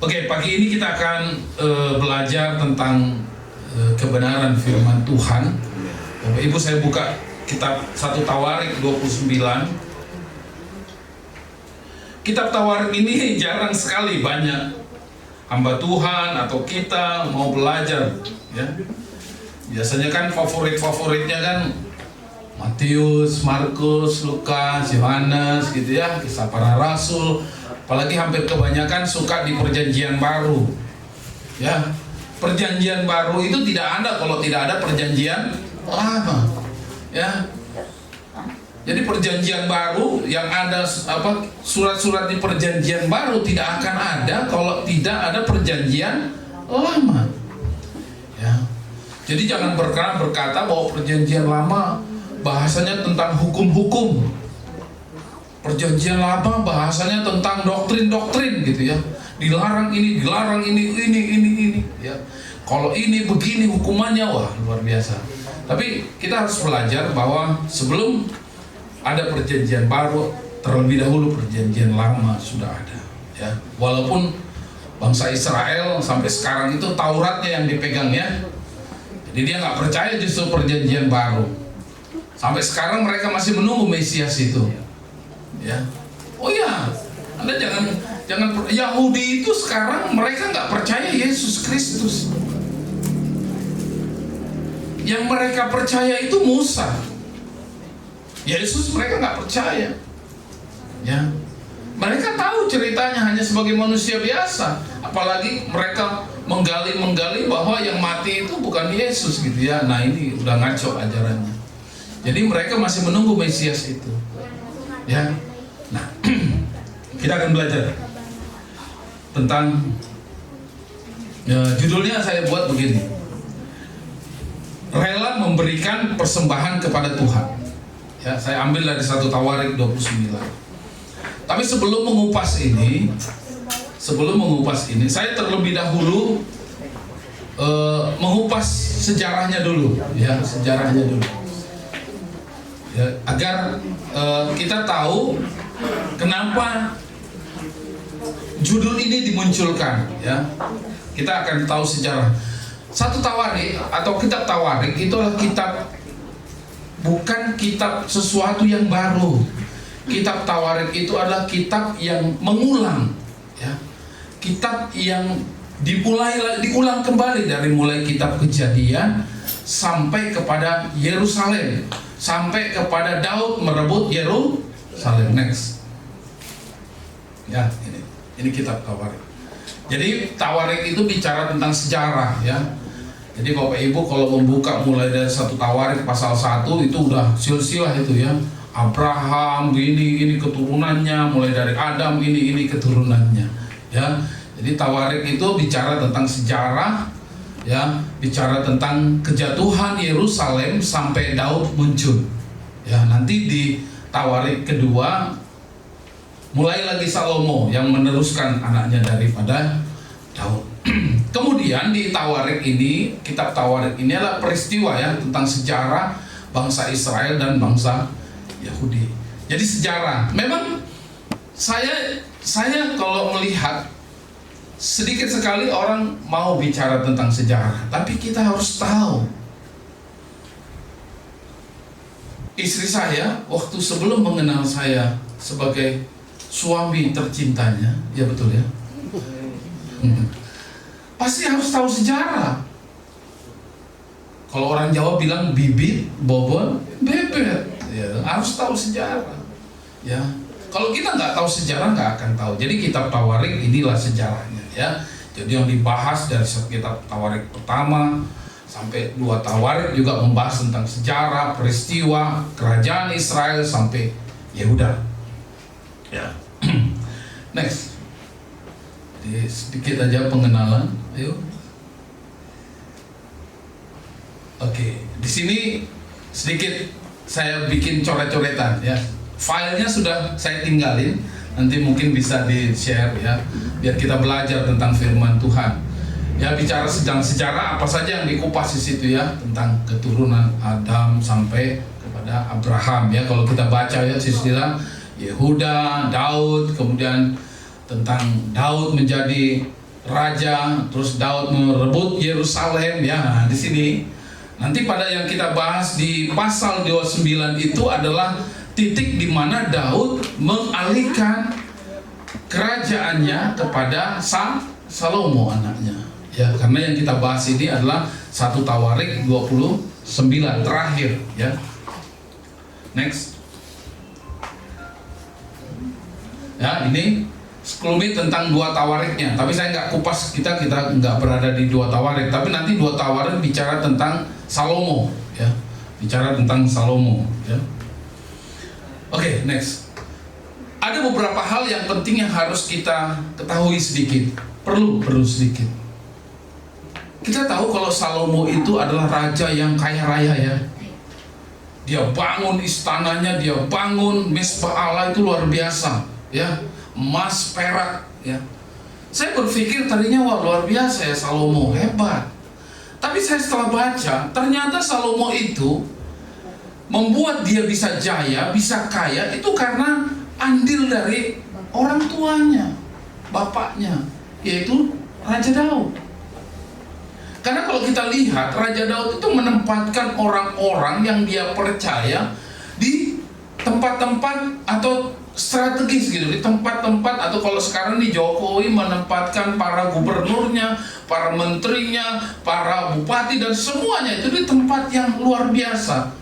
Oke, pagi ini kita akan belajar tentang kebenaran firman Tuhan. Bapak Ibu, saya buka kitab 1 Tawarik 29. Kitab Tawarik ini jarang sekali banyak hamba Tuhan atau kita mau belajar, ya. Biasanya kan favoritnya kan Matius, Markus, Lukas, Yohanes gitu ya, kisah para rasul. Apalagi hampir kebanyakan suka di perjanjian baru. Ya, perjanjian baru itu tidak ada kalau tidak ada perjanjian lama. Ya. Jadi perjanjian baru yang ada surat-surat di perjanjian baru tidak akan ada kalau tidak ada perjanjian lama. Ya. Jadi jangan berkata bahwa perjanjian lama bahasanya tentang hukum-hukum. Perjanjian lama bahasanya tentang doktrin-doktrin gitu ya. Dilarang ini ya. Kalau ini begini hukumannya, wah luar biasa. Tapi kita harus belajar bahwa sebelum ada perjanjian baru, terlebih dahulu perjanjian lama sudah ada, ya. Walaupun bangsa Israel sampai sekarang itu Tauratnya yang dipegangnya, jadi dia nggak percaya justru perjanjian baru. Sampai sekarang mereka masih menunggu Mesias itu, ya. Oh ya, Anda jangan Yahudi itu sekarang mereka nggak percaya Yesus Kristus. Yang mereka percaya itu Musa. Yesus mereka nggak percaya, ya. Mereka tahu ceritanya hanya sebagai manusia biasa, apalagi mereka menggali bahwa yang mati itu bukan Yesus gitu ya. Nah ini udah ngaco ajarannya. Jadi mereka masih menunggu Mesias itu, ya. Nah kita akan belajar tentang judulnya saya buat begini: rela memberikan persembahan kepada Tuhan. Ya, saya ambil dari 1 Tawarik 29. Tapi sebelum mengupas ini, saya terlebih dahulu mengupas sejarahnya dulu, ya, sejarahnya dulu. Ya, agar kita tahu kenapa judul ini dimunculkan, ya. Kita akan tahu sejarah. 1 Tawarik atau kitab Tawarik itu adalah kitab, bukan kitab sesuatu yang baru. Kitab Tawarik itu adalah kitab yang mengulang, ya. Kitab yang diulang kembali dari mulai kitab Kejadian sampai kepada Yerusalem, sampai kepada Daud merebut Yerusalem. Next. Ya, ini kitab Tawarik. Jadi Tawarik itu bicara tentang sejarah, ya. Jadi Bapak Ibu kalau membuka mulai dari 1 Tawarik pasal 1 itu udah silsilah itu ya. Abraham ini keturunannya, mulai dari Adam ini keturunannya, ya. Jadi Tawarik itu bicara tentang sejarah, ya, bicara tentang kejatuhan Yerusalem sampai Daud muncul. Ya, nanti di Tawarik kedua mulai lagi Salomo yang meneruskan anaknya daripada Daud. Kemudian di Tawarik ini, kitab Tawarik ini adalah peristiwa ya tentang sejarah bangsa Israel dan bangsa Yahudi. Jadi sejarah. Memang saya kalau melihat sedikit sekali orang mau bicara tentang sejarah, tapi kita harus tahu. Istri saya waktu sebelum mengenal saya sebagai suami tercintanya, ya betul ya. Pasti harus tahu sejarah. Kalau orang Jawa bilang bibit, bobot, bebet, ya, harus tahu sejarah. Ya, kalau kita nggak tahu sejarah nggak akan tahu. Jadi kitab Tawarik inilah sejarahnya, ya. Jadi yang dibahas dari kitab Tawarik pertama sampai 2 Tawarik juga membahas tentang sejarah, peristiwa, kerajaan Israel sampai Yehuda. Ya. Next. Jadi sedikit aja pengenalan, ayo. Oke, di sini sedikit saya bikin coret-coretan ya. Filenya sudah saya tinggalin, nanti mungkin bisa di-share ya, biar kita belajar tentang firman Tuhan. Ya, bicara sedang sejarah apa saja yang dikupas di situ ya, tentang keturunan Adam sampai kepada Abraham ya. Kalau kita baca ya silsilah Yehuda, Daud, kemudian tentang Daud menjadi raja, terus Daud merebut Yerusalem ya. Nah, di sini nanti pada yang kita bahas di pasal 29 itu adalah titik di mana Daud mengalihkan kerajaannya kepada Salomo anaknya. Ya, karena yang kita bahas ini adalah 1 Tawarik 29 terakhir ya. Next. Ya, ini sekelumit tentang 2 Tawariknya, tapi saya nggak kupas, kita nggak berada di 2 Tawarik, tapi nanti 2 Tawarik bicara tentang Salomo ya, bicara tentang Salomo ya. Oke, next. Ada beberapa hal yang penting yang harus kita ketahui sedikit, perlu sedikit. Kita tahu kalau Salomo itu adalah raja yang kaya raya ya. Dia bangun istananya, dia bangun mesbah Allah itu luar biasa ya, emas, perak ya. Saya berpikir tadinya wah luar biasa ya Salomo, hebat. Tapi saya setelah baca, ternyata Salomo itu membuat dia bisa jaya, bisa kaya itu karena andil dari orang tuanya, bapaknya, yaitu Raja Daud. Karena kalau kita lihat, Raja Daud itu menempatkan orang-orang yang dia percaya di tempat-tempat atau strategis gitu, di tempat-tempat, atau kalau sekarang di Jokowi menempatkan para gubernurnya, para menterinya, para bupati dan semuanya itu di tempat yang luar biasa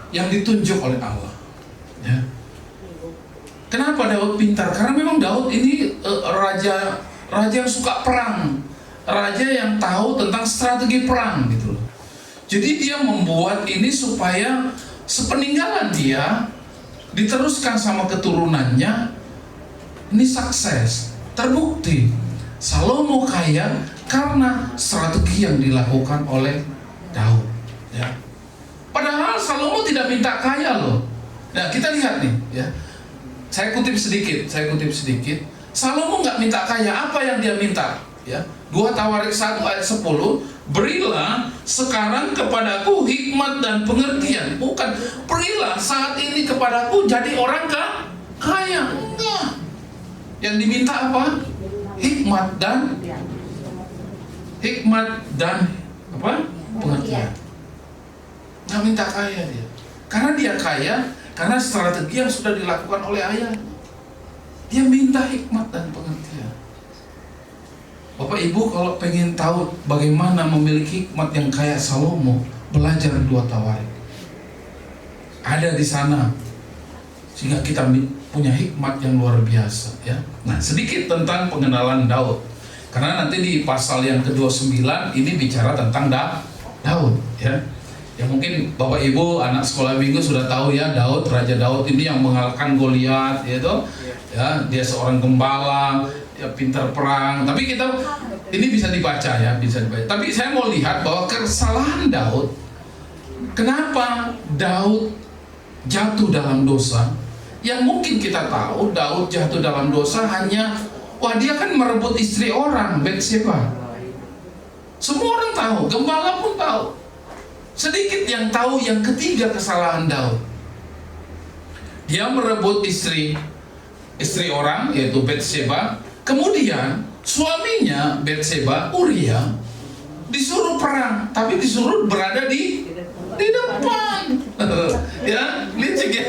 yang ditunjuk oleh Allah ya. Kenapa Daud pintar? Karena memang Daud ini raja yang suka perang, raja yang tahu tentang strategi perang gitu loh. Jadi dia membuat ini supaya sepeninggalan dia diteruskan sama keturunannya ini sukses. Terbukti Salomo kaya karena strategi yang dilakukan oleh Daud ya. Padahal Salomo tidak minta kaya loh. Nah kita lihat nih ya, saya kutip sedikit. Salomo nggak minta kaya. Apa yang dia minta ya? 2 Tawarik 1 ayat 10, berilah sekarang kepadaku hikmat dan pengertian. Bukan berilah saat ini kepadaku jadi orang kaya. Enggak. Yang diminta apa? Hikmat dan apa? Pengertian. Nggak minta kaya dia. Karena dia kaya karena strategi yang sudah dilakukan oleh ayahnya. Dia minta hikmat dan pengertian. Bapak Ibu kalau pengen tahu bagaimana memiliki hikmat yang kayak Salomo, belajar 2 Tawarik. Ada di sana sehingga kita punya hikmat yang luar biasa ya. Nah, sedikit tentang pengenalan Daud. Karena nanti di pasal yang ke-29 ini bicara tentang Daud ya. Ya mungkin Bapak Ibu anak sekolah minggu sudah tahu ya, Raja Daud ini yang mengalahkan Goliat yaitu ya, dia seorang gembala, ya pintar perang. Tapi ini bisa dibaca ya, Tapi saya mau lihat bahwa kesalahan Daud, kenapa Daud jatuh dalam dosa? Yang mungkin kita tahu Daud jatuh dalam dosa hanya dia kan merebut istri orang, Bathsheba. Semua orang tahu, gembala pun tahu. Sedikit yang tahu yang ketiga kesalahan Daud. Dia merebut istri orang yaitu Bathsheba. Kemudian suaminya Bathsheba, Uria, disuruh perang, tapi disuruh berada di depan. Ya, licik ya.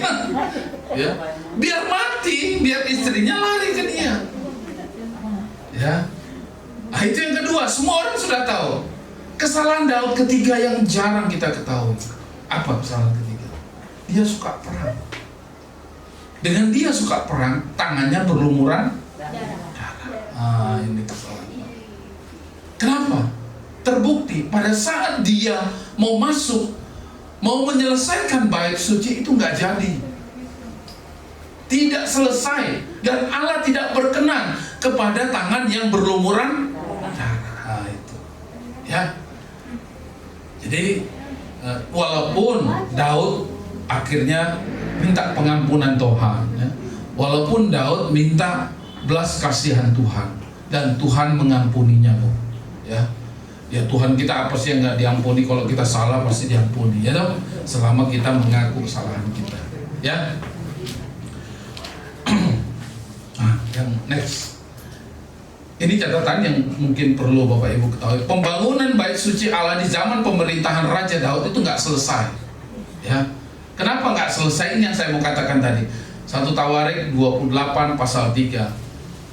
Ya. Biar mati, biar istrinya lari ke dia. Ya. Nah, itu yang kedua, semua orang sudah tahu. Kesalahan Daud ketiga yang jarang kita ketahui. Apa kesalahan ketiga? Dia suka perang. Dengan dia suka perang, tangannya berlumuran darah. Ini kesalahan. Kenapa? Terbukti pada saat dia mau menyelesaikan bait suci itu nggak jadi. Tidak selesai dan Allah tidak berkenan kepada tangan yang berlumuran darah itu. Ya. Jadi walaupun Daud akhirnya minta pengampunan Tuhan ya, walaupun Daud minta belas kasihan Tuhan dan Tuhan mengampuninya ya. Ya Tuhan kita apa sih yang nggak diampuni? Kalau kita salah pasti diampuni ya dong, selama kita mengaku kesalahan kita ya. Yang next Ini catatan yang mungkin perlu Bapak Ibu ketahui. Pembangunan bait suci Allah di zaman pemerintahan Raja Daud itu nggak selesai. Ya, kenapa nggak selesai? Ini yang saya mau katakan tadi. 1 Tawarik 28 pasal 3.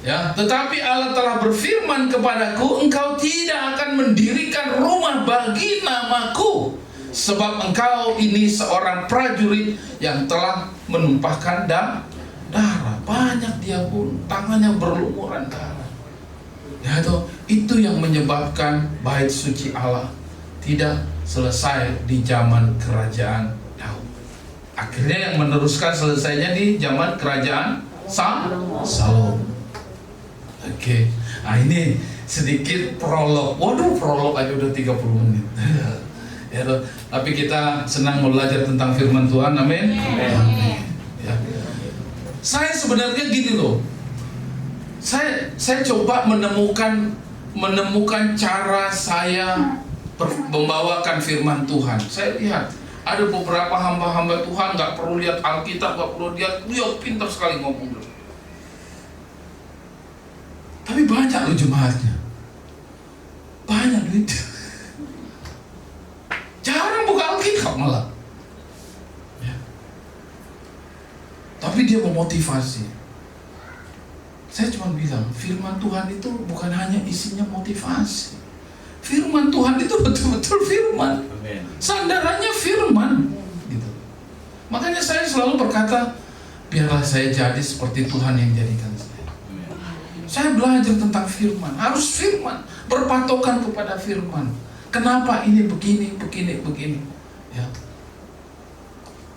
Ya, tetapi Allah telah berfirman kepadaku, engkau tidak akan mendirikan rumah bagi namaku, sebab engkau ini seorang prajurit yang telah menumpahkan darah. Banyak dia pun tangannya berlumuran darah. Ya, itu yang menyebabkan bait suci Allah tidak selesai di zaman kerajaan Daud. Akhirnya yang meneruskan selesainya di zaman kerajaan Salomo. Oke. Nah, ini sedikit prolog. Waduh, prolog aja udah 30 menit. Ya, tapi kita senang belajar tentang firman Tuhan. Amin. Amin. Ya. Saya sebenarnya gini loh. Saya coba menemukan cara saya membawakan firman Tuhan. Saya lihat ada beberapa hamba-hamba Tuhan nggak perlu lihat Alkitab, nggak perlu lihat, dia pintar sekali ngomong. Tapi banyak loh jemaatnya, banyak duit, jarang buka Alkitab malah. Ya. Tapi dia memotivasi. Saya cuma bilang, firman Tuhan itu bukan hanya isinya motivasi. Firman Tuhan itu betul-betul firman. Sandarannya firman. Gitu. Makanya saya selalu berkata, biarlah saya jadi seperti Tuhan yang jadikan saya. Saya belajar tentang firman, harus firman, berpatokan kepada firman. Kenapa ini begini. Ya.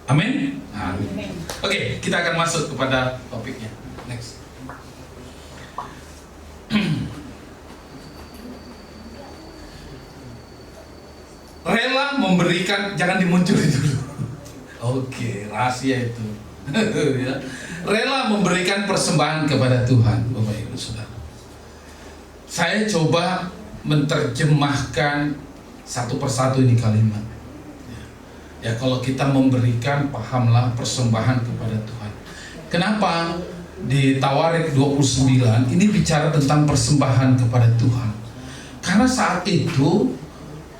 Amin. Amin. Oke, kita akan masuk kepada topiknya. Next. Rela memberikan, jangan dimunculin dulu. Oke, rahasia itu. Ya. Rela memberikan persembahan kepada Tuhan, Bapak Ibu Saudara. Saya coba menerjemahkan satu persatu ini kalimat. Ya, kalau kita memberikan, pahamlah persembahan kepada Tuhan. Kenapa? Di Tawarik 29 ini bicara tentang persembahan kepada Tuhan. Karena saat itu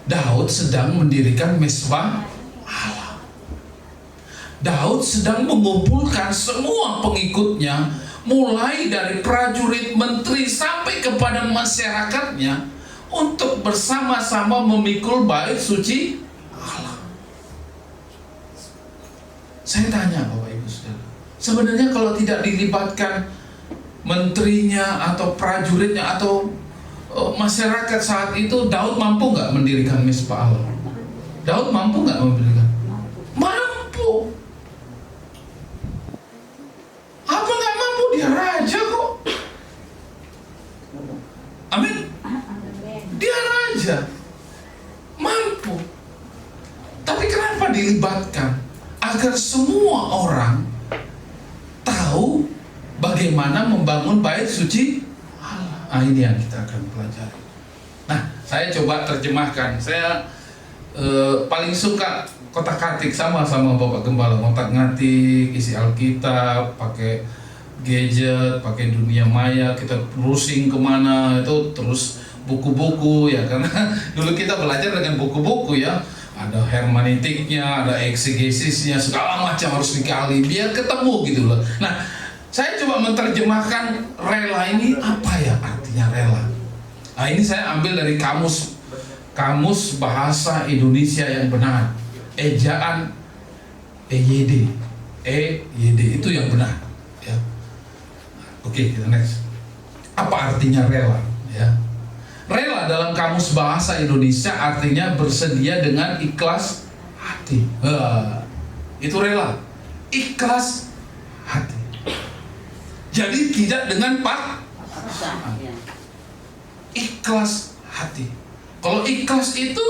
Daud sedang mendirikan mezbah Allah. Daud sedang mengumpulkan semua pengikutnya, mulai dari prajurit, menteri sampai kepada masyarakatnya, untuk bersama-sama memikul bait suci Allah. Saya tanya Bapak Ibu Saudara, sebenarnya kalau tidak dilibatkan menterinya atau prajuritnya atau masyarakat saat itu, Daud mampu nggak mendirikan mezbah Allah? Daud mampu nggak mendirikan? Mampu. Apa nggak mampu? Dia raja kok. Amin. Dia raja, mampu. Tapi kenapa dilibatkan? Agar semua orang tahu bagaimana membangun bait suci Allah. Nah, ini yang kita akan pelajari. Nah, saya coba terjemahkan. Saya paling suka kotak-katik, sama Bapak Gembala, kotak-ngatik, isi Alkitab, pakai gadget, pakai dunia maya, kita browsing kemana itu, terus buku-buku ya, karena dulu kita belajar dengan buku-buku ya. Ada hermeneutiknya, ada eksegesisnya, segala macam harus dikali biar ketemu gitu loh. Nah, saya coba menerjemahkan rela ini apa ya artinya rela. Nah, ini saya ambil dari kamus bahasa Indonesia yang benar. Ejaan EYD itu yang benar. Ya. Oke, kita next. Apa artinya rela? Ya. Rela dalam kamus bahasa Indonesia artinya bersedia dengan ikhlas hati. Itu rela, ikhlas hati. Jadi tidak dengan paksaan. Ikhlas hati. Kalau ikhlas itu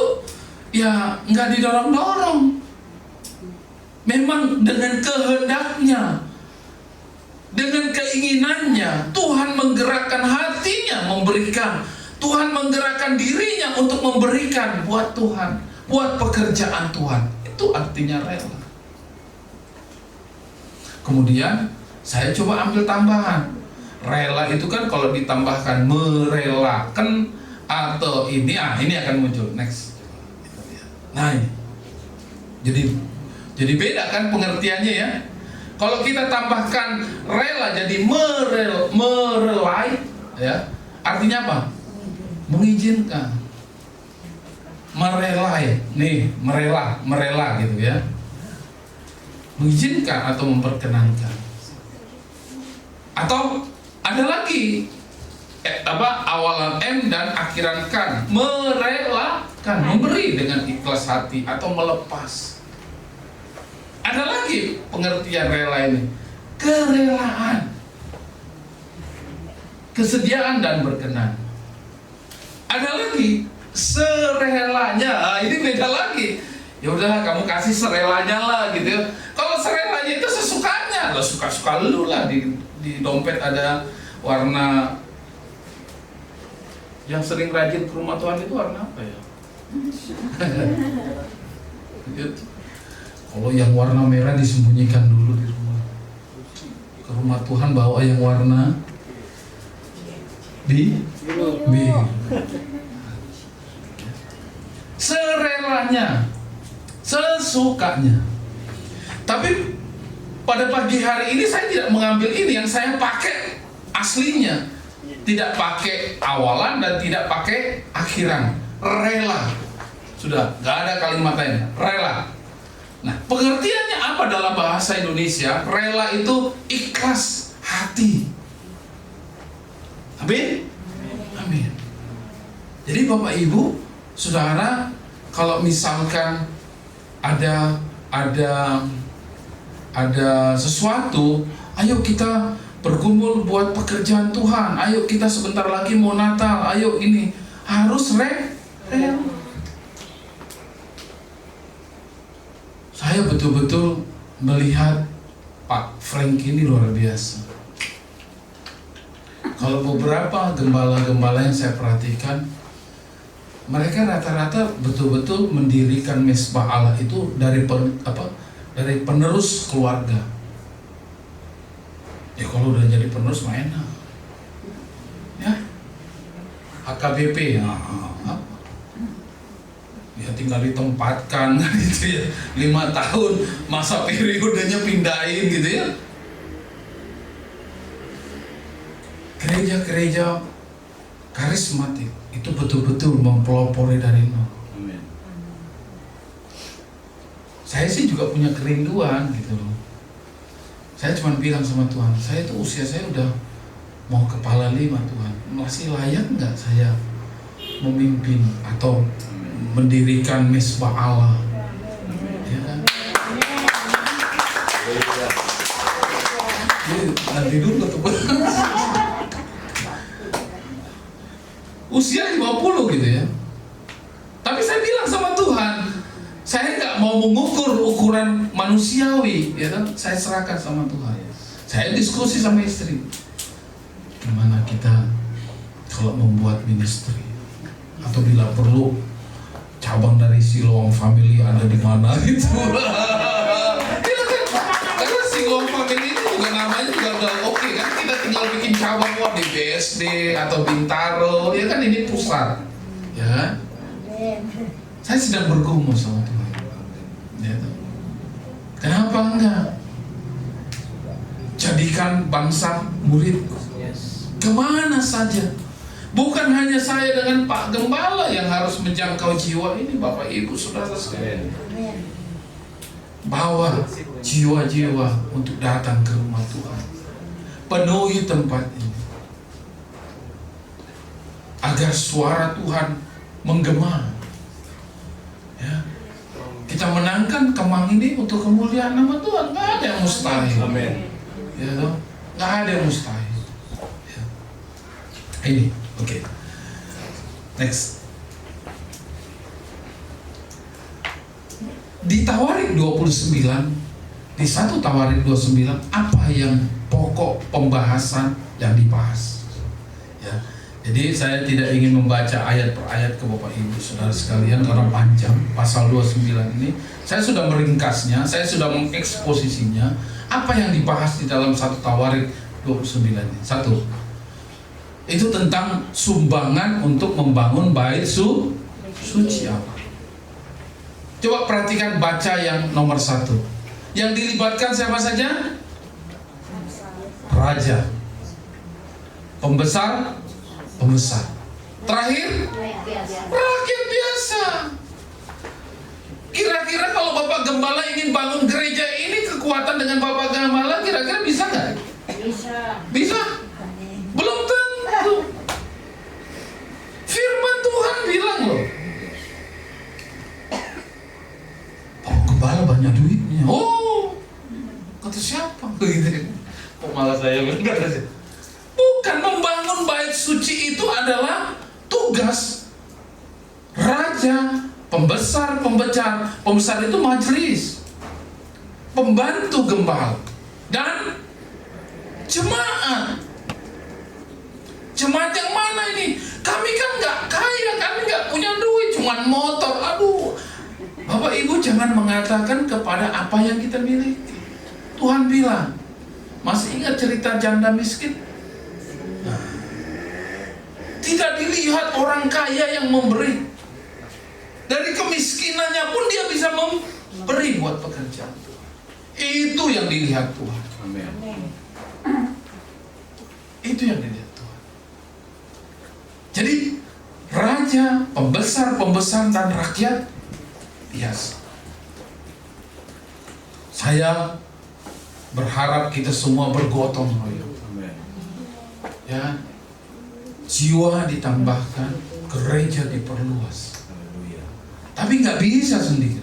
ya nggak didorong-dorong. Memang dengan kehendaknya, dengan keinginannya, Tuhan menggerakkan hatinya memberikan. Tuhan menggerakkan dirinya untuk memberikan buat Tuhan, buat pekerjaan Tuhan. Itu artinya rela. Kemudian saya coba ambil tambahan. Rela itu kan kalau ditambahkan merelakan atau ini akan muncul. Next. Nah ini. Jadi beda kan pengertiannya ya. Kalau kita tambahkan rela jadi merelai ya. Artinya apa? Mengizinkan. Merelai. Nih, merela gitu ya. Mengizinkan atau memperkenankan. Atau ada lagi awalan M dan akhiran kan, merelakan, memberi dengan ikhlas hati atau melepas. Ada lagi pengertian rela ini, kerelaan, kesediaan dan berkenan. Ada lagi serelanya, ini beda lagi. Ya udahlah, kamu kasih serelanya lah gitu. Kalau serelanya itu sesukanya, lo suka-suka lu lah. Di dompet ada warna yang sering rajin ke rumah Tuhan itu warna apa ya? Kalau yang warna merah disembunyikan dulu di rumah. Ke rumah Tuhan bawa yang warna biru. Serelanya, sesukanya. Tapi pada pagi hari ini saya tidak mengambil ini, yang saya pakai aslinya. Tidak pakai awalan dan tidak pakai akhiran. Rela. Sudah, gak ada kalimat lain. Rela. Nah, pengertiannya apa dalam bahasa Indonesia? Rela itu ikhlas hati. Amin? Amin. Jadi Bapak Ibu, Saudara, kalau misalkan ada sesuatu, ayo kita berkumpul buat pekerjaan Tuhan. Ayo kita sebentar lagi mau Natal. Ayo ini harus rela. Saya betul-betul melihat Pak Frank ini luar biasa. Kalau beberapa gembala-gembala yang saya perhatikan, mereka rata-rata betul-betul mendirikan mesbah Allah itu dari penerus keluarga. Ya kalau udah jadi penerus mah enak. Ya. HKBP ya. Ya tinggal ditempatkan gitu ya. 5 tahun masa periodenya pindahin gitu ya. Gereja-gereja karismatik itu betul-betul mempelopori dari nol. Saya sih juga punya kerinduan gitu loh. Saya cuma bilang sama Tuhan, saya tuh usia saya udah mau kepala 5 Tuhan. Masih layak nggak saya memimpin atau mendirikan mesbah Allah? Ya kan? Nanti dulu tuh. Usia 50 gitu ya. Tapi saya bilang sama Tuhan, saya nggak mau mengukur ukuran manusiawi, ya kan? Saya serahkan sama Tuhan. Saya diskusi sama istri, gimana kita kalau membuat ministry, atau bila perlu cabang dari Siloam Family ada di mana gitu. Karena Siloam Family itu juga namanya juga udah oke kan? Kita tinggal bikin cabang di BSD atau Bintaro, ya kan ini pusat, ya kan? Saya sedang bergumul sama Tuhan. Ya, kenapa enggak jadikan bangsa murid kemana saja? Bukan hanya saya dengan Pak Gembala yang harus menjangkau jiwa ini, Bapak Ibu Saudara sekalian. Bawa jiwa-jiwa untuk datang ke rumah Tuhan. Penuhi tempat ini agar suara Tuhan menggema. Ya. Kita menangkan Kemang ini untuk kemuliaan nama Tuhan. Nggak ada yang mustahil. Amin. Ya, nggak ada yang mustahil. Ya. Ini, oke. Next. Di Tawarik 29, di 1 Tawarik 29, apa yang pokok pembahasan yang dibahas? Ya. Jadi saya tidak ingin membaca ayat per ayat ke Bapak Ibu Saudara sekalian karena panjang. Pasal 29 ini saya sudah meringkasnya, saya sudah mengeksposisinya. Apa yang dibahas di dalam 1 Tawarik 29. Satu, itu tentang sumbangan untuk membangun bait suci Allah. Coba perhatikan, baca yang nomor 1. Yang dilibatkan siapa saja? Raja, pembesar. Terakhir, rakyat biasa. Kira-kira kalau Bapak Gembala ingin bangun gereja ini kekuatan dengan Bapak Gembala, kira-kira bisa nggak? Bisa? Belum tentu. Firman Tuhan bilang loh, Bapak Gembala banyak duitnya. Oh, kata siapa? Kok malah saya berkata sih? Bukan, membangun bait suci itu adalah tugas raja, pembesar. Pembesar itu majelis, pembantu gembala, dan jemaat. Jemaat yang mana ini? Kami kan nggak kaya, kami nggak punya duit, cuman motor. Aduh, Bapak Ibu jangan mengatakan kepada apa yang kita miliki. Tuhan bilang, masih ingat cerita janda miskin? Tidak dilihat orang kaya yang memberi. Dari kemiskinannya pun dia bisa memberi buat pekerjaan. Itu yang dilihat Tuhan. Amin. Itu yang dilihat Tuhan. Jadi raja, pembesar dan rakyat biasa. Saya berharap kita semua bergotong royong. Ya, jiwa ditambahkan, gereja diperluas. Tapi nggak bisa sendiri,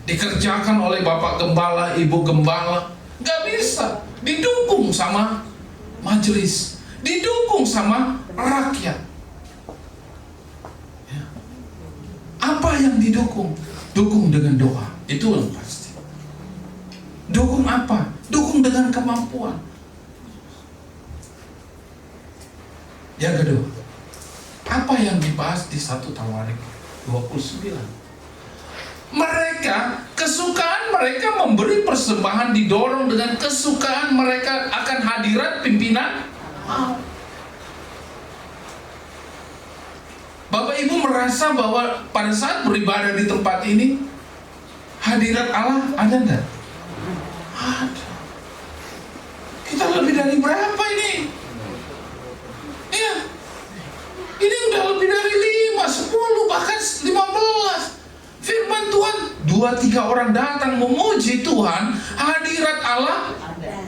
dikerjakan oleh Bapak Gembala, Ibu Gembala, nggak bisa. Didukung sama majelis, didukung sama rakyat. Ya. Apa yang didukung? Dukung dengan doa, itu yang pasti. Dukung apa? Dukung dengan kemampuan. Yang kedua, apa yang dibahas di 1 Tawarik 29? Kesukaan mereka memberi persembahan didorong dengan kesukaan mereka akan hadirat pimpinan. Bapak Ibu merasa bahwa pada saat beribadah di tempat ini hadirat Allah ada enggak? Ada. Kita lebih dari berapa ini? Ya, ini udah lebih dari 5, 10, bahkan 15. Firman Tuhan, 2-3 orang datang memuji Tuhan, hadirat Allah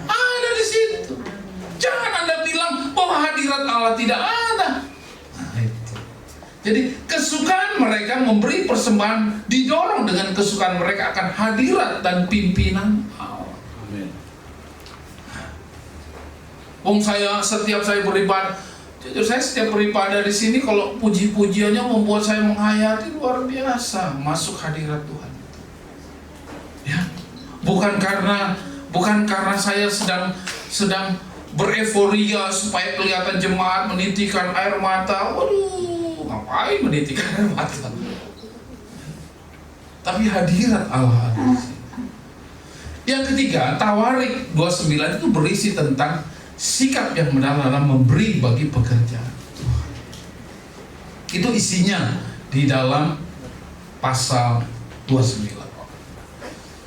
ada di situ. Jangan Anda bilang bahwa hadirat Allah tidak ada. Nah, itu. Jadi kesukaan mereka memberi persembahan didorong dengan kesukaan mereka akan hadirat dan pimpinan Allah. Setiap saya beribadah, saya setiap beribadah di sini, kalau puji-pujiannya membuat saya menghayati luar biasa masuk hadirat Tuhan. Ya, bukan karena saya sedang bereforia supaya kelihatan jemaat menitikan air mata. Waduh, ngapain menitikan air mata? Tapi hadirat Allah ada di sini. Yang ketiga, Tawarik 29 itu berisi tentang sikap yang mendalam dalam memberi bagi pekerjaan Tuhan. Itu isinya di dalam pasal 29.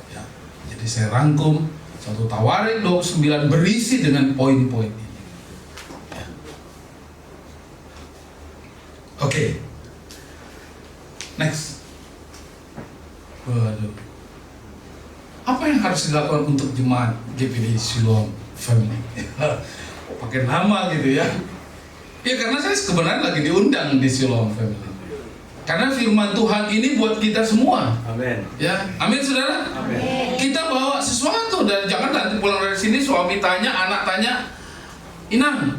Ya, jadi saya rangkum 1 Tawarik 29 berisi dengan poin-poin ini. Ya. Oke. Next. Waduh. Apa yang harus dilakukan untuk jemaat GPD Siloam Family? Pakai nama gitu ya. Ya karena saya sebenarnya lagi diundang di Siloam Family. Karena firman Tuhan ini buat kita semua. Amin. Ya, amin saudara. Amin. Kita bawa sesuatu dan jangan nanti pulang dari sini suami tanya, anak tanya, Inang,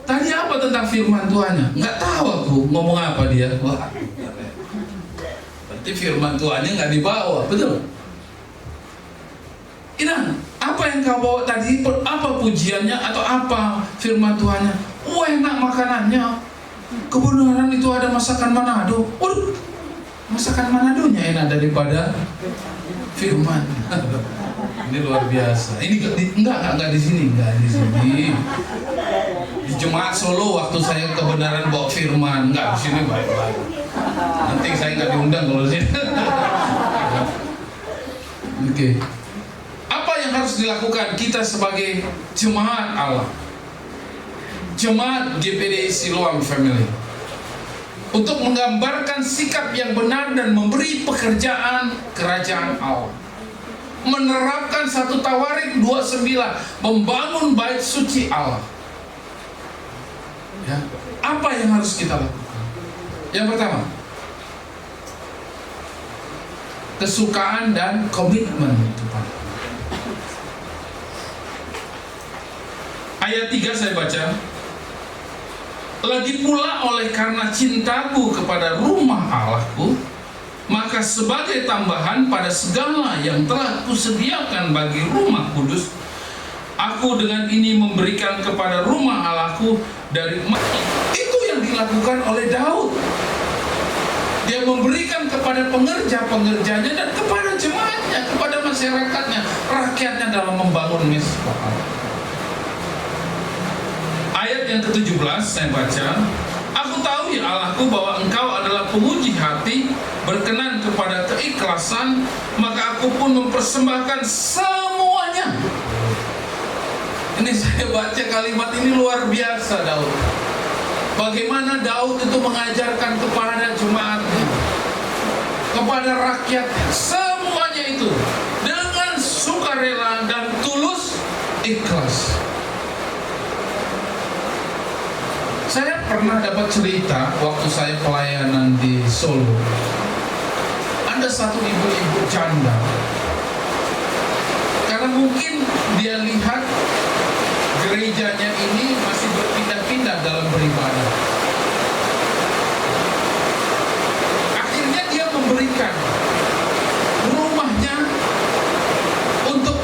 tadi apa tentang firman Tuhannya? Nggak tahu aku ngomong apa dia. Wah, berarti firman Tuhannya nggak dibawa, betul? Inang, apa yang kau bawa tadi? Apa pujiannya atau apa firman Tuhannya? Enak makanannya. Kebenaran itu ada masakan Manado. Waduh, masakan Manadonya enak daripada firman. Ini luar biasa. Ini enggak di sini, enggak di sini. Di Jemaat Solo waktu saya kebenaran bawa firman, enggak di sini baik-baik. Nanti saya enggak diundang kalau di sini. Oke. Apa yang harus dilakukan kita sebagai jemaat Allah? Jemaat GPDI Siloam Family untuk menggambarkan sikap yang benar dan memberi pekerjaan kerajaan Allah. Menerapkan 1 Tawarik 29, membangun bait suci Allah. Ya, apa yang harus kita lakukan? Yang pertama, kesukaan dan komitmen kepada Allah. Ayat 3 saya baca. Lagi pula oleh karena cintaku kepada rumah Allahku, maka sebagai tambahan pada segala yang telah kusediakan bagi rumah kudus, aku dengan ini memberikan kepada rumah Allahku dari emas. Itu yang dilakukan oleh Daud. Dia memberikan kepada pengerja-pengerjanya dan kepada jemaatnya, kepada masyarakatnya, rakyatnya dalam membangun mezbah Allah. Ayat yang ke-17 saya baca. Aku tahu ya Allahku bahwa engkau adalah pemuji hati, berkenan kepada keikhlasan, maka aku pun mempersembahkan semuanya. Ini saya baca kalimat ini luar biasa Daud. Bagaimana Daud itu mengajarkan kepada jemaatnya, kepada rakyatnya, semuanya itu dengan sukarela dan tulus ikhlas. Saya pernah dapat cerita waktu saya pelayanan di Solo. Ada satu ibu-ibu janda. Karena mungkin dia lihat gerejanya ini masih berpindah-pindah dalam beribadah. Akhirnya dia memberikan rumahnya untuk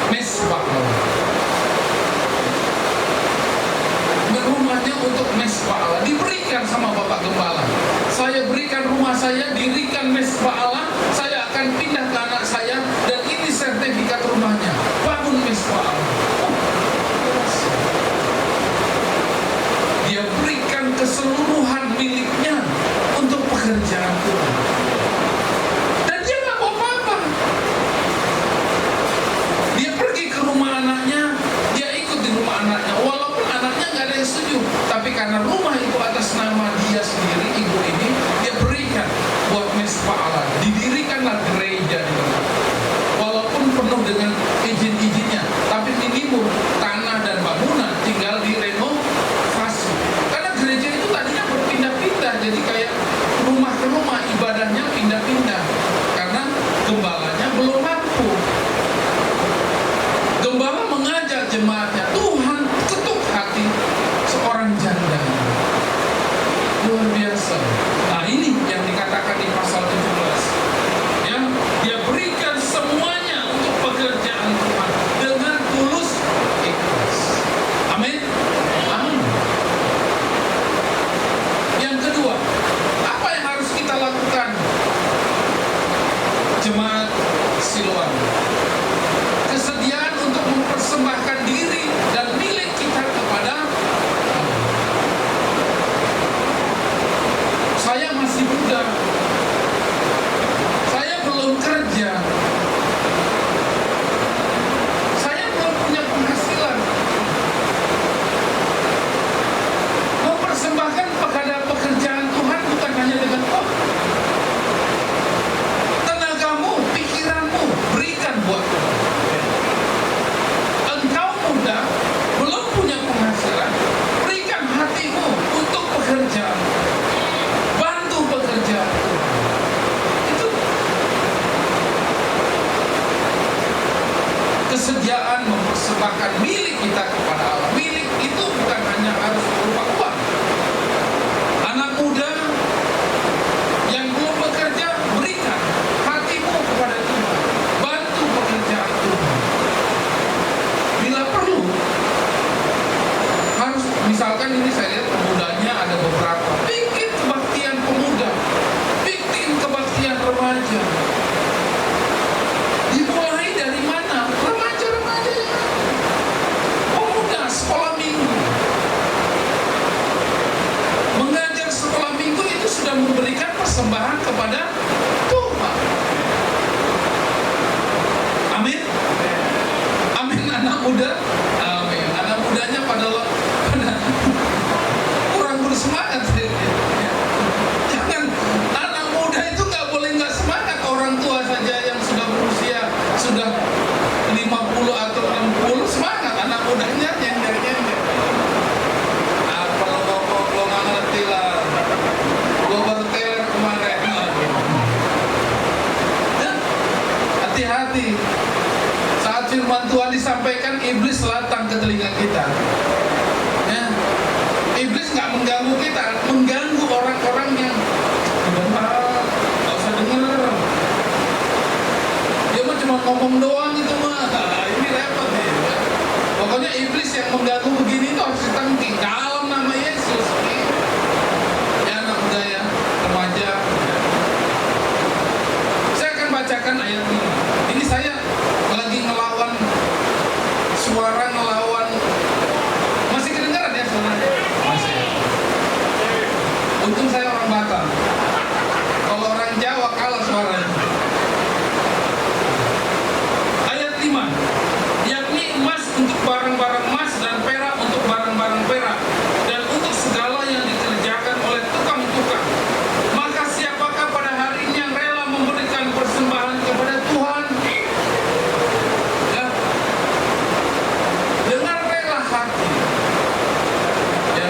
mezbah Allah. Rumahnya untuk mezbah Allah diberikan sama Bapak Gembala. Saya berikan rumah saya, dirikan mezbah Allah. Saya akan pindah ke anak saya dan ini sertifikat rumahnya. Bangun mezbah Allah. Dia berikan keseluruhan miliknya untuk pekerjaan Tuhan. Dan dia nggak mau apa-apa. Dia pergi ke rumah anaknya, dia ikut di rumah anaknya. Walaupun anaknya nggak ada yang setuju, tapi karena rumah itu atas nama dia sendiri, ibu ini, dia berikan buat mezbah Allah. Didirikanlah gereja di tempat. Walaupun penuh dengan izin-izinnya, tapi minimum tanah dan bangunan tinggal direnovasi. Karena gereja itu tadinya berpindah-pindah, jadi kayak rumah ke rumah, ibadahnya pindah-pindah. Karena gembalanya belum mampu. Gembala mengajak jemaatnya, Tuhan ketuk hati seorang janda. Luar biasa. Nah ini yang dikatakan di pasal 17. Ya, dia berikan semuanya untuk pekerjaan Tuhan dengan tulus ikhlas. Amin. Amin. Yang kedua, apa yang harus kita lakukan? Jemaat Siloam, kesediaan untuk mempersembahkan diri dan milik kita kepada Allah. Saya masih muda, saya belum kerja, saya belum punya penghasilan. Mempersembahkan kepada pekerjaan Tuhan bukan hanya dengan tenagamu, pikiranmu, berikan buat Tuhan. Engkau muda, belum punya penghasilan, berikan hatimu untuk pekerjaan, bantu pekerjaan Tuhan. Itu kesediaan mempersembahkan milik kita kepada Allah. Milik itu bukan hanya harus berupa uang. Anak muda yang belum bekerja, berikan hatimu kepada Tuhan, bantu pekerjaan Tuhan. Bila perlu, harus, misalkan ini saya lihat pemudanya ada beberapa, bikin kebaktian pemuda, bikin kebaktian remaja. Dimulai dari mana? muda, amin. Anak mudanya pada kurang bersemangat sedikit. Jangan, anak muda itu nggak boleh nggak semangat. Orang tua saja yang sudah berusia sudah 50 atau 60 semangat, anak mudanya nyender-nyender. Kalau lo nggak ngerti lah, gue baru teler kemarin. Dan hati-hati, saat firman Tuhan disampaikan, iblis latang ke telinga kita. Ya. Iblis nggak mengganggu kita, mengganggu orang-orang yang nggak usah denger. Dia mah cuma ngomong doang itu mah. Ini repot nih. Ya. Pokoknya iblis yang mengganggu begini itu harus ditangki dalam nama Yesus. Ya anak muda ya, remaja. Ya. Saya akan bacakan ayat ini. Ini saya lagi ngelawan suara, ngelawan. Masih kedengaran ya suaranya? Masih ya. Untung saya orang Batam. Kalau orang Jawa kalah suaranya. Ayat 5. Yakni emas untuk barang-barang emas dan perak untuk barang-barang perak, dan untuk segala yang dikerjakan oleh tukang-tukang. Maka siapakah pada hari ini yang rela memberikan persembahan kepada Tuhan? Ya. Dengan rela hati. Ya.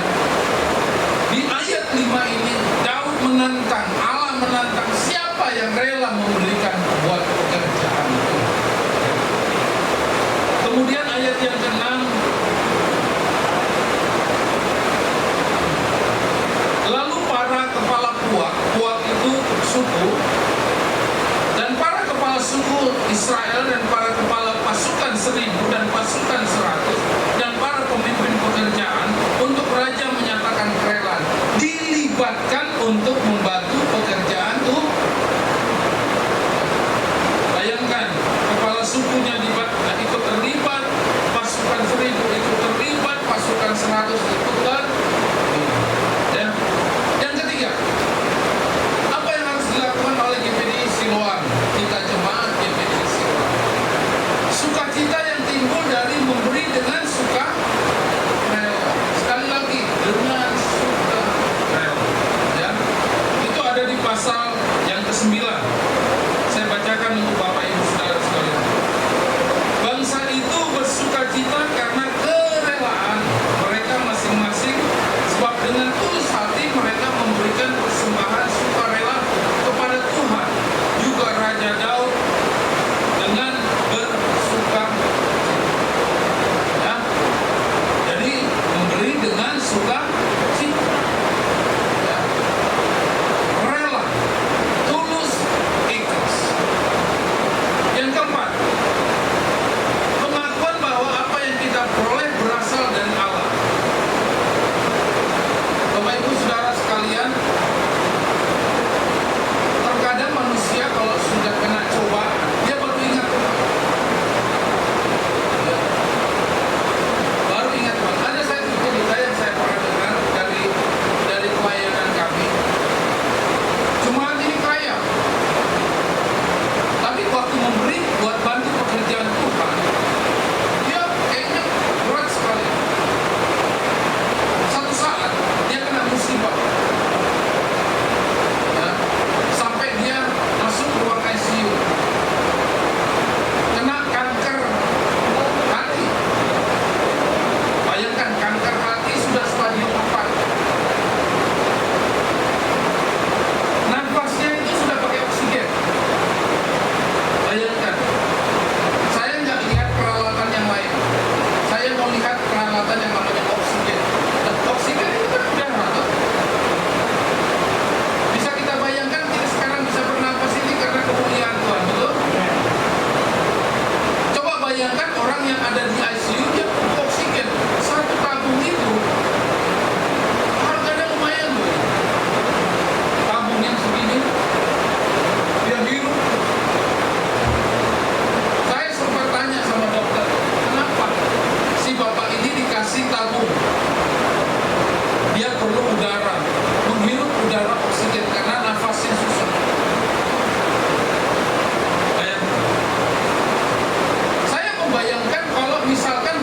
Di ayat 5 ini Daud menantang, Allah menantang, siapa yang rela memberikan buat pekerjaan itu. Kemudian ayat yang ke-6, lalu para kepala puak itu suku, dan para kepala suku Israel, dan para kepala pasukan 1000 dan pasukan 100, dan para pemimpin pekerjaan untuk raja menyatakan kerelaan, dilibatkan untuk membantu pekerjaan itu. Bayangkan, kepala sukunya ikut terlibat, pasukan 1000 ikut terlibat, pasukan 100 ikut terlibat. Ya. Yang ketiga, apa yang harus dilakukan oleh GPDI Siloam? Kita jemaat GPDI Siloam, sukacita yang timbul dari memberi dengan suka rela. Sekali lagi, dengan suka rela. Ya. Itu ada di pasal yang ke-9. Saya bacakan untuk Bapak Ibu Saudara sekalian. Bangsa itu bersukacita karena kerelaan mereka masing-masing, sebab dengan tulus hati mereka memberikan persembahan sukarela kepada Tuhan. Juga Raja Daud dengan bersukacita. Ya. Jadi memberi dengan sukacita. Ya. Rela, tulus, ikhlas. Yang keempat, pengakuan bahwa apa yang kita peroleh berasal dari Allah. Bapak Ibu Saudara sekalian, terkadang manusia kalau sudah kena cobaan, dia baru ingat Tuhan. Ya. Baru ingat Tuhan. Ada satu cerita yang saya pernah dengar dari pelayanan kami. Jemaat ini kaya, tapi waktu memberi buat bantu pekerjaan Tuhan, dia kayaknya berat sekali. Satu saat dia kena musibah, ya, sampai dia masuk ruang ICU, kena kanker hati. Bayangkan, kanker hati sudah stadium 4. Nafasnya itu sudah pakai oksigen. Bayangkan, saya nggak lihat peralatan yang lain. Saya mau lihat peralatan yang namanya oksigen. Dan oksigen itu kan udara, toh. Bisa kita bayangkan, kita sekarang bisa bernapas ini karena kemuliaan Tuhan, betul? Coba bayangkan orang yang ada di ICU, dia butuh oksigen. Satu tabung itu harganya lumayan loh. Tabung yang segini, dia hirup. Saya sempat tanya sama dokter, kenapa si bapak ini dikasih tabung? Dia perlu udara, menghirup udara oksigen karena nafasnya susah. Saya membayangkan kalau misalkan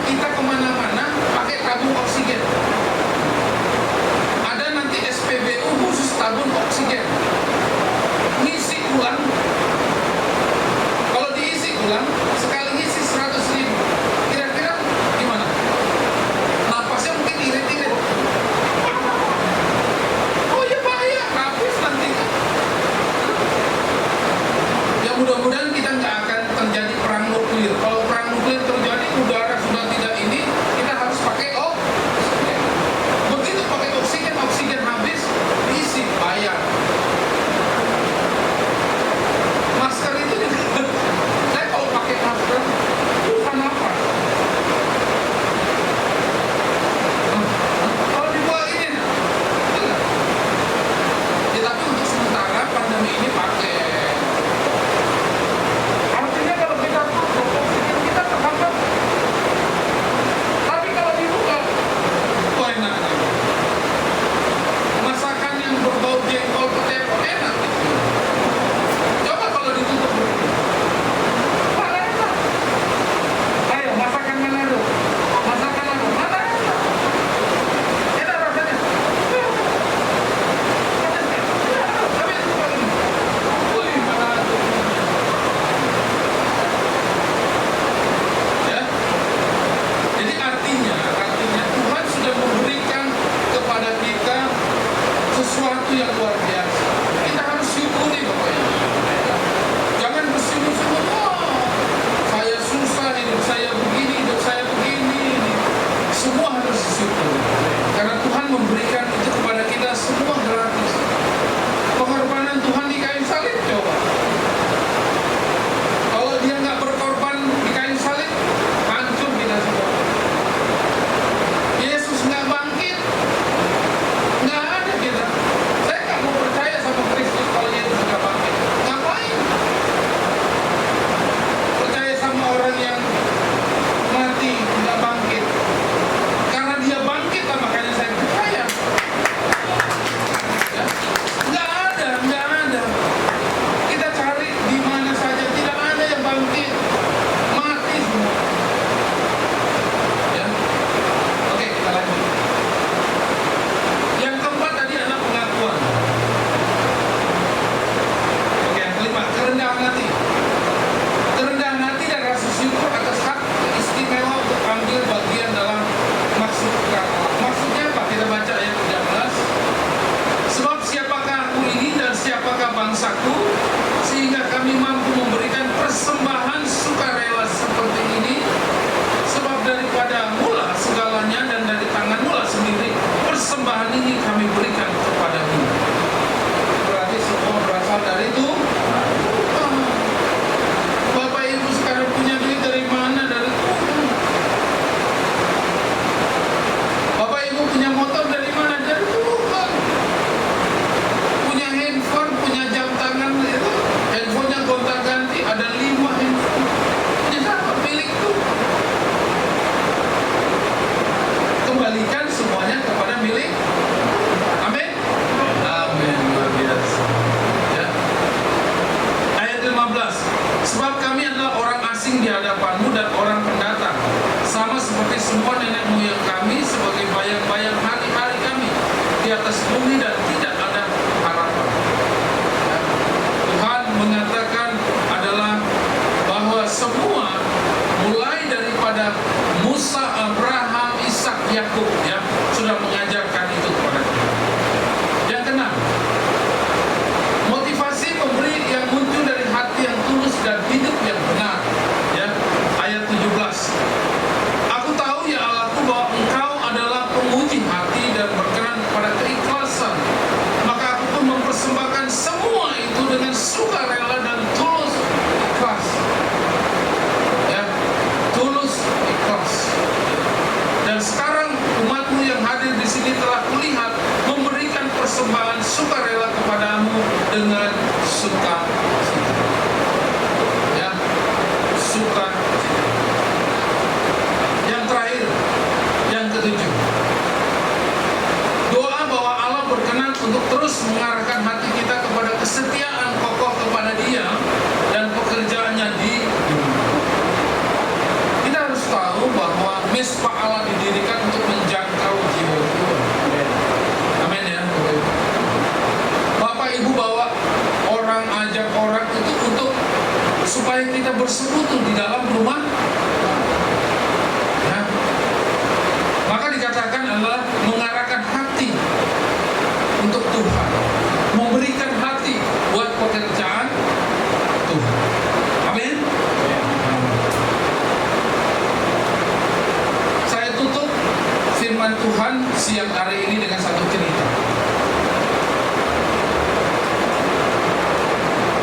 firman Tuhan siang hari ini dengan satu cerita.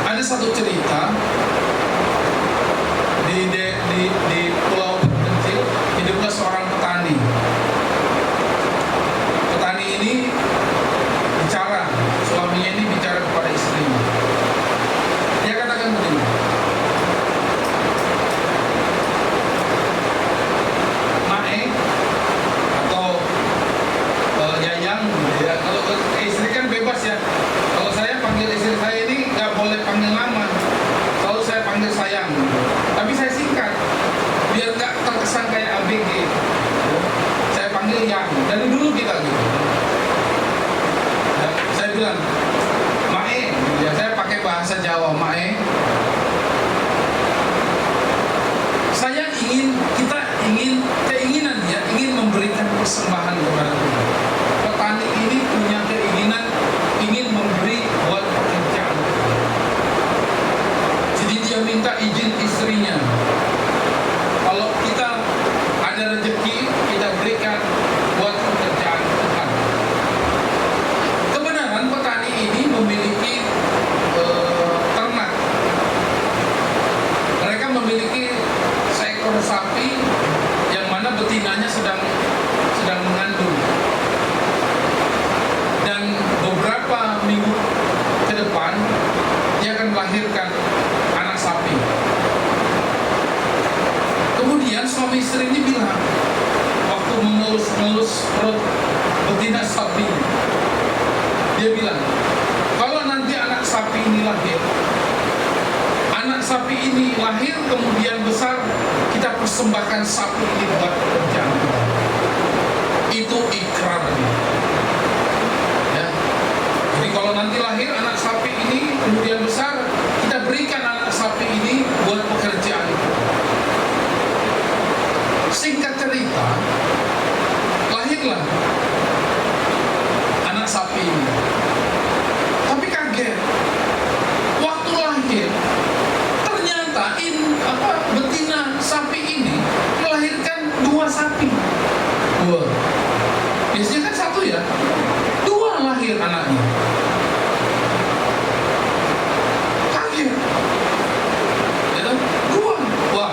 Ada satu cerita di pulau kecil hiduplah seorang petani. Petani ini bicara, suaminya ini bicara kepada istrinya. Dia katakan begini, Mae atau Yayang, ya. Kalau istri kan bebas ya. Kalau saya panggil istri saya ini nggak boleh panggil nama, selalu saya panggil sayang. Tapi saya singkat, biar nggak terkesan kayak ABG. Saya panggil Yang. Dari dulu kita gitu. Ya, saya bilang, Mae, ya saya pakai bahasa Jawa, Mae. Keinginan dia ingin memberikan persembahan kepada Tuhan. Petani ini punya keinginan ingin memberi buat pekerjaan. Jadi dia minta izin istrinya, kalau kita ada rezeki kita berikan buat pekerjaan Tuhan. Kebenaran petani ini memiliki ternak. Mereka memiliki seekor sapi yang mana betinanya sedang mengandung. Dan beberapa minggu ke depan dia akan melahirkan anak sapi. Kemudian suami istri ini bilang, waktu mengelus perut betina sapi, dia bilang, kalau nanti anak sapi ini lahir kemudian besar, kita persembahkan sapi ini buat pekerjaan Tuhan. Itu ikrarnya. Ya. Jadi kalau nanti lahir anak sapi ini kemudian besar, kita berikan anak sapi ini buat pekerjaan Tuhan. Singkat cerita, lahirlah anak sapi ini. Tapi kaget, waktu lahir ternyata betina sapi ini melahirkan 2 sapi. 2. Biasanya kan 1 ya. 2 lahir anaknya. Kaget. Ya, 2. Wah,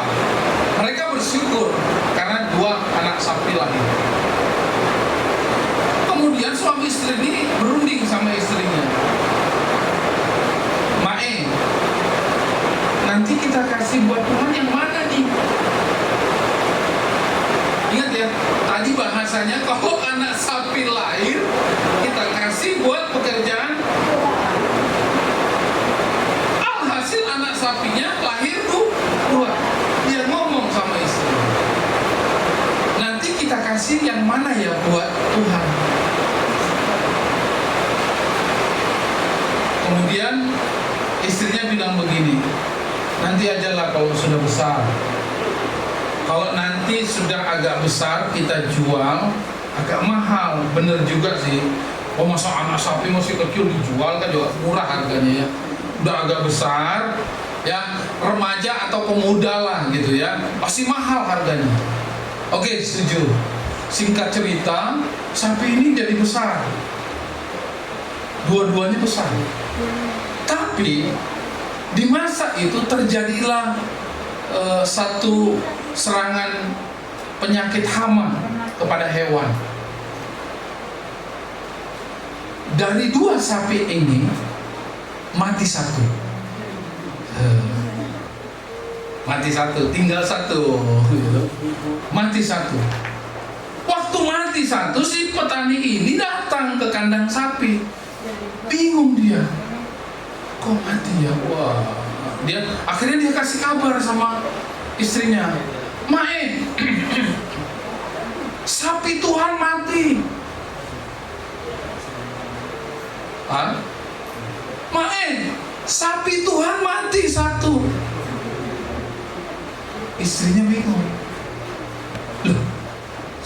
mereka bersyukur karena 2 anak sapi lahir. Kemudian suami istri ini berunding sama istrinya. Mae, nanti kita kasih buat Tuhan yang mana nih? Ingat ya, tadi bahasanya kalau anak sapi lahir, kita kasih buat pekerjaan. Alhasil anak sapinya lahir 2. Dia ngomong sama istri, nanti kita kasih yang mana ya buat Tuhan? Kemudian istrinya bilang begini, nanti ajalah kalau sudah besar. Kalau nanti sudah agak besar kita jual agak mahal. Bener juga sih. Oh, masa anak sapi masih kecil dijual kan juga murah harganya ya. Udah agak besar ya, remaja atau pemuda lah gitu ya, pasti mahal harganya. Oke, setuju. Singkat cerita, sapi ini jadi besar. Dua-duanya besar. Tapi di masa itu terjadilah satu serangan penyakit hama kepada hewan. Dari 2 sapi ini mati 1. Mati 1, tinggal 1. Mati 1. Waktu mati 1, si petani ini datang ke kandang sapi. Bingung dia, kok mati ya? Wah, akhirnya dia kasih kabar sama istrinya, Mae, sapi Tuhan mati. Hah? Mae, sapi Tuhan mati 1. Istrinya bingung. Loh,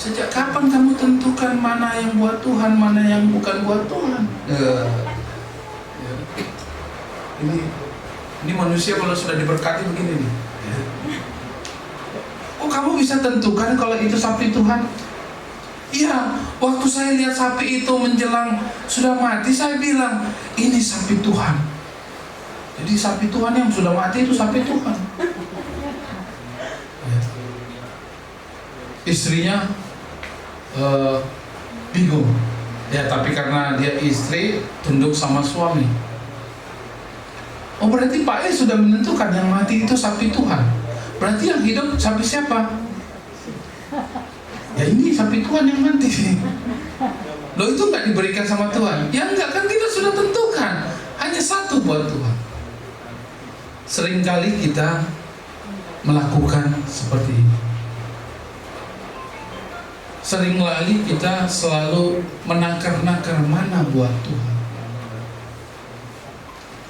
sejak kapan kamu tentukan mana yang buat Tuhan, mana yang bukan buat Tuhan? Ini manusia kalau sudah diberkati begini nih. Oh, kamu bisa tentukan kalau itu sapi Tuhan? Iya, waktu saya lihat sapi itu menjelang sudah mati, saya bilang, ini sapi Tuhan. Jadi sapi Tuhan yang sudah mati itu sapi Tuhan. Ya. Istrinya bingung. Ya, tapi karena dia istri, tunduk sama suami. Oh, berarti Pak E sudah menentukan yang mati itu sapi Tuhan. Berarti yang hidup sapi siapa? Ya ini sapi Tuhan yang mati. Loh, itu nggak diberikan sama Tuhan? Ya enggak, kan kita sudah tentukan. Hanya satu buat Tuhan. Seringkali kita melakukan seperti ini. Seringkali kita selalu menakar-nakar mana buat Tuhan.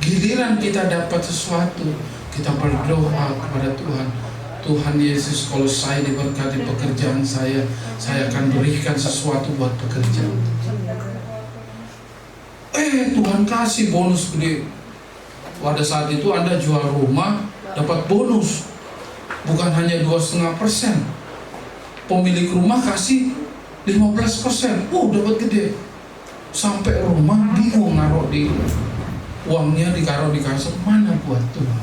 Giliran kita dapat sesuatu, kita berdoa kepada Tuhan. Tuhan Yesus, kalau saya diberkati pekerjaan saya akan berikan sesuatu buat pekerjaan. Tuhan kasih bonus gede. Pada saat itu Anda jual rumah, dapat bonus. Bukan hanya 2,5%. Pemilik rumah kasih 15%. Dapat gede. Sampai rumah bingung naruh di uangnya, ditaruh di kasut, mana buat Tuhan.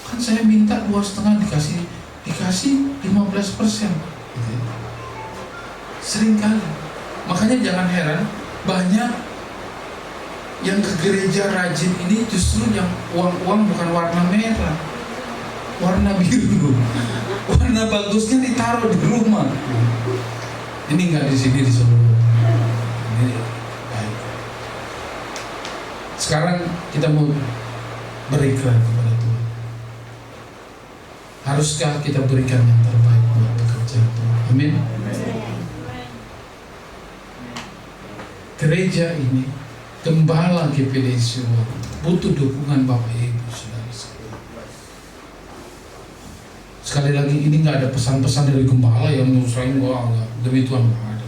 Kan saya minta 2,5, dikasih 15%. Seringkali. Makanya jangan heran, banyak yang ke gereja rajin ini justru yang uang bukan warna merah, warna biru. Warna bagusnya ditaruh di rumah. Ini nggak di sini, di Solo. Ini baik. Sekarang kita mau berikan kepada Tuhan. Haruskah kita berikan yang terbaik buat pekerjaan Tuhan? Amin. Gereja ini, gembala GPD Siwa, butuh dukungan Bapak Ibu Saudara sekalian. Sekali lagi, ini nggak ada pesan-pesan dari gembala yang nyusahin gua, enggak. Demi Tuhan nggak ada.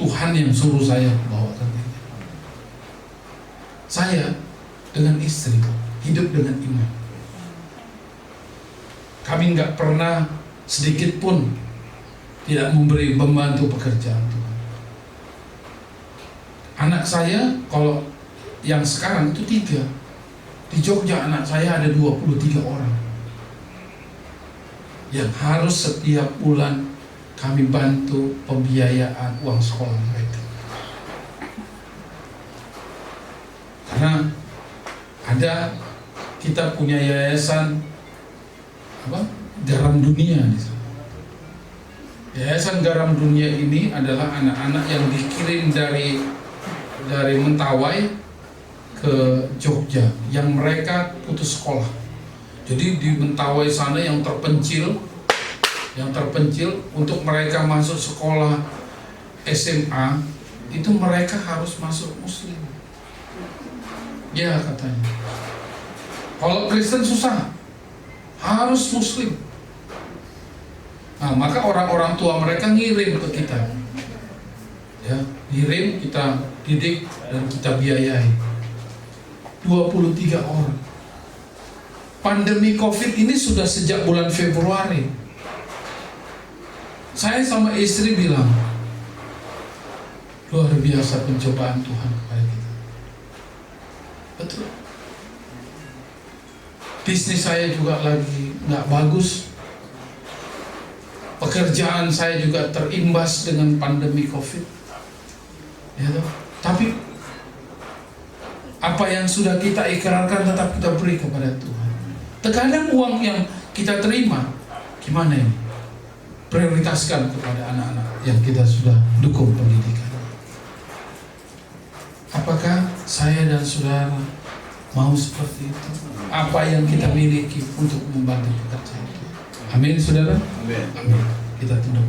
Tuhan yang suruh saya bawakan ini. Saya dengan istri hidup dengan iman. Kami nggak pernah sedikit pun tidak membantu pekerjaan Tuhan. Anak saya, kalau yang sekarang itu 3. Di Jogja anak saya ada 23 orang yang harus setiap bulan kami bantu pembiayaan uang sekolah mereka. Karena kita punya yayasan Garam Dunia di sana. Yayasan Garam Dunia ini adalah anak-anak yang dikirim dari Mentawai ke Jogja, yang mereka putus sekolah. Jadi di Mentawai sana yang terpencil untuk mereka masuk sekolah SMA itu mereka harus masuk Muslim. Ya katanya. Kalau Kristen susah, harus Muslim. Nah, maka orang-orang tua mereka ngirim ke kita. Ya, ngirim, kita didik dan kita biayai. 23 orang. Pandemi COVID ini sudah sejak bulan Februari. Saya sama istri bilang, luar biasa pencobaan Tuhan kepada kita. Betul. Bisnis saya juga lagi nggak bagus. Pekerjaan saya juga terimbas dengan pandemi COVID. Ya, tapi apa yang sudah kita ikrarkan tetap kita beri kepada Tuhan. Terkadang uang yang kita terima, gimana ini? Prioritaskan kepada anak-anak yang kita sudah dukung pendidikan. Apakah saya dan saudara mau seperti itu? Apa yang kita miliki untuk membantu pekerjaan itu? Amin, saudara. Amin. Kita tunduk.